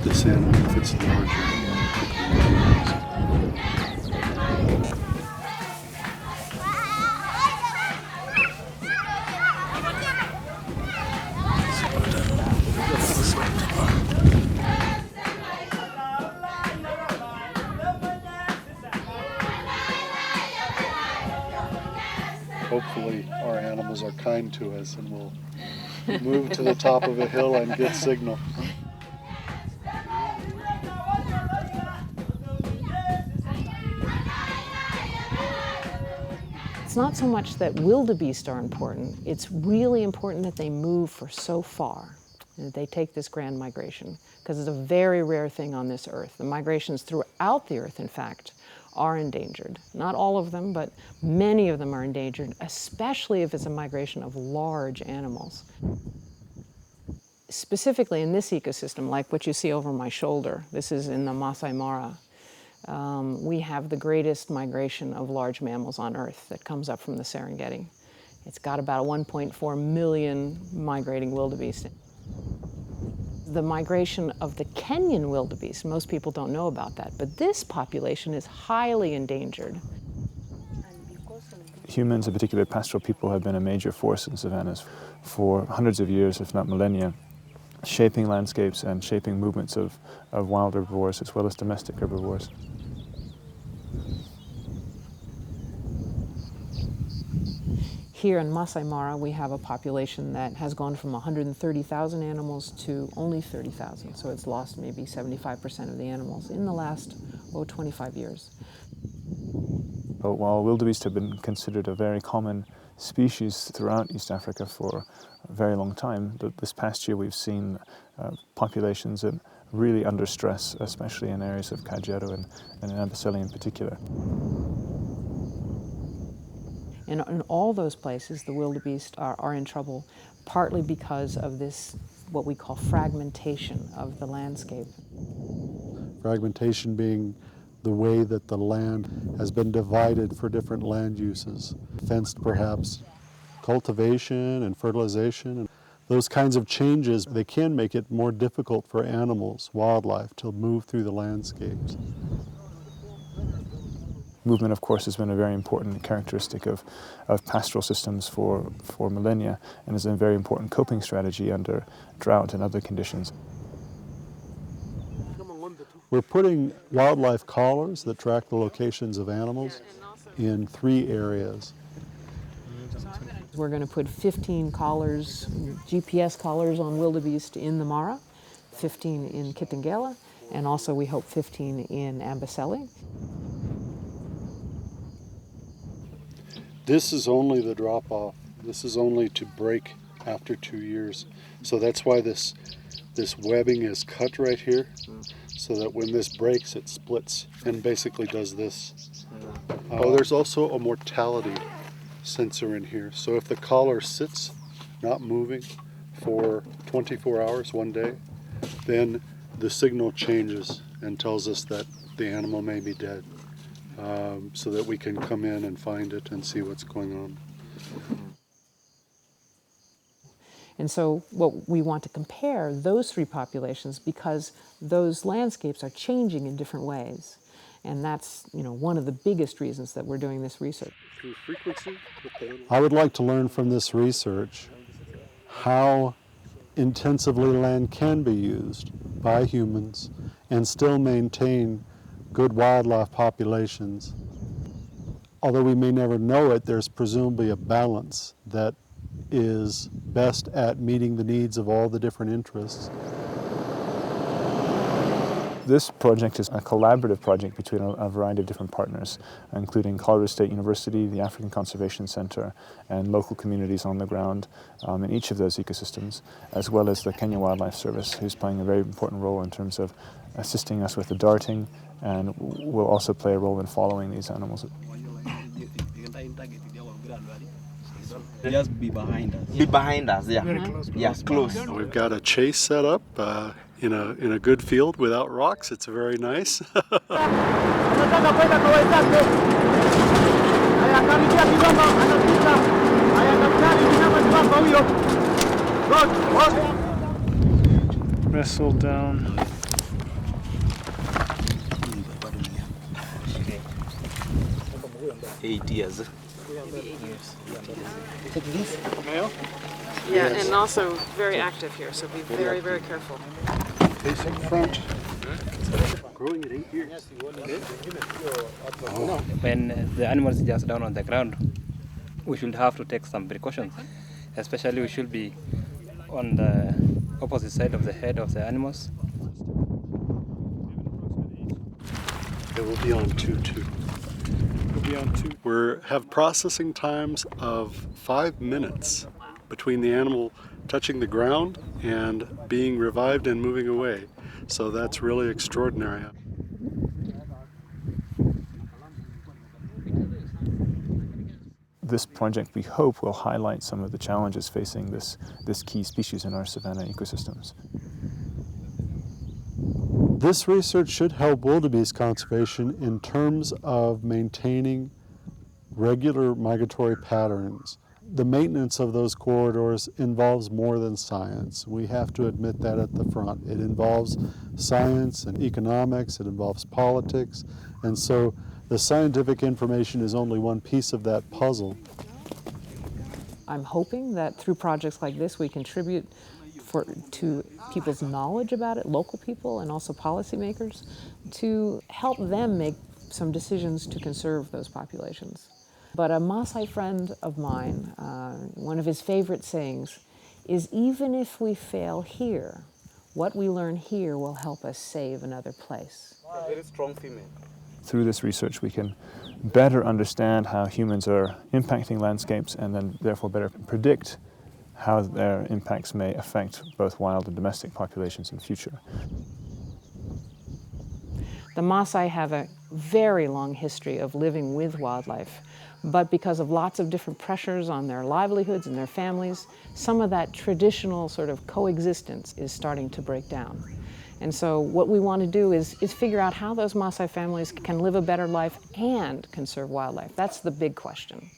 this animal, if it's larger. Hopefully our animals are kind to us and we'll move to the top of a hill and get signal. It's not so much that wildebeest are important, it's really important that they move for so far, and that they take this grand migration, because it's a very rare thing on this earth. The migrations throughout the earth, in fact, are endangered. Not all of them, but many of them are endangered, especially if it's a migration of large animals. Specifically in this ecosystem, like what you see over my shoulder, this is in the Masai Mara, we have the greatest migration of large mammals on Earth that comes up from the Serengeti. It's got about 1.4 million migrating wildebeest. The migration of the Kenyan wildebeest, most people don't know about that, but this population is highly endangered. Humans, in particular pastoral people, have been a major force in savannas for hundreds of years, if not millennia, shaping landscapes and shaping movements of wild herbivores as well as domestic herbivores. Here in Masai Mara, we have a population that has gone from 130,000 animals to only 30,000. So it's lost maybe 75% of the animals in the last, 25 years. But while wildebeest have been considered a very common species throughout East Africa for a very long time, this past year we've seen populations that really under stress, especially in areas of Kajiado and in Amboseli in particular. And in all those places, the wildebeest are in trouble, partly because of this, what we call fragmentation of the landscape. Fragmentation being the way that the land has been divided for different land uses, fenced perhaps, cultivation and fertilization. And those kinds of changes, they can make it more difficult for animals, wildlife, to move through the landscapes. Movement, of course, has been a very important characteristic of pastoral systems for millennia and is a very important coping strategy under drought and other conditions. We're putting wildlife collars that track the locations of animals in 3 areas. We're going to put 15 collars, GPS collars on wildebeest in the Mara, 15 in Kitengela, and also we hope 15 in Amboseli. This is only the drop-off. This is only to break after 2 years. So that's why this webbing is cut right here, so that when this breaks, it splits and basically does this. There's also a mortality sensor in here. So if the collar sits, not moving, for 24 hours, 1 day, then the signal changes and tells us that the animal may be dead. So that we can come in and find it and see what's going on. And so what we want to compare those 3 populations, because those landscapes are changing in different ways. And that's, one of the biggest reasons that we're doing this research. Through frequency? I would like to learn from this research how intensively land can be used by humans and still maintain good wildlife populations. Although we may never know it, there's presumably a balance that is best at meeting the needs of all the different interests. This project is a collaborative project between a variety of different partners, including Colorado State University, the African Conservation Center, and local communities on the ground in each of those ecosystems, as well as the Kenya Wildlife Service, who's playing a very important role in terms of assisting us with the darting, and will also play a role in following these animals. Just be behind us. Be behind us, yeah. Very close. Yes, close. We've got a chase set up in a good field without rocks. It's very nice. Wrestle down. 8 years. Take this. Yeah, and also very active here, so be very, very careful. Facing front. Growing at 8 years. When the animals are just down on the ground, we should have to take some precautions. Especially we should be on the opposite side of the head of the animals. It will be on 2-2. We have processing times of 5 minutes between the animal touching the ground and being revived and moving away. So that's really extraordinary. This project, we hope, will highlight some of the challenges facing this key species in our savanna ecosystems. This research should help wildebeest conservation in terms of maintaining regular migratory patterns. The maintenance of those corridors involves more than science. We have to admit that at the front. It involves science and economics, it involves politics, and so the scientific information is only one piece of that puzzle. I'm hoping that through projects like this we contribute to people's knowledge about it, local people and also policymakers, to help them make some decisions to conserve those populations. But a Maasai friend of mine, one of his favorite sayings is, even if we fail here, what we learn here will help us save another place. Very strong female. Through this research, we can better understand how humans are impacting landscapes and then therefore better predict how their impacts may affect both wild and domestic populations in the future. The Maasai have a very long history of living with wildlife, but because of lots of different pressures on their livelihoods and their families, some of that traditional sort of coexistence is starting to break down. And so what we want to do is figure out how those Maasai families can live a better life and conserve wildlife. That's the big question.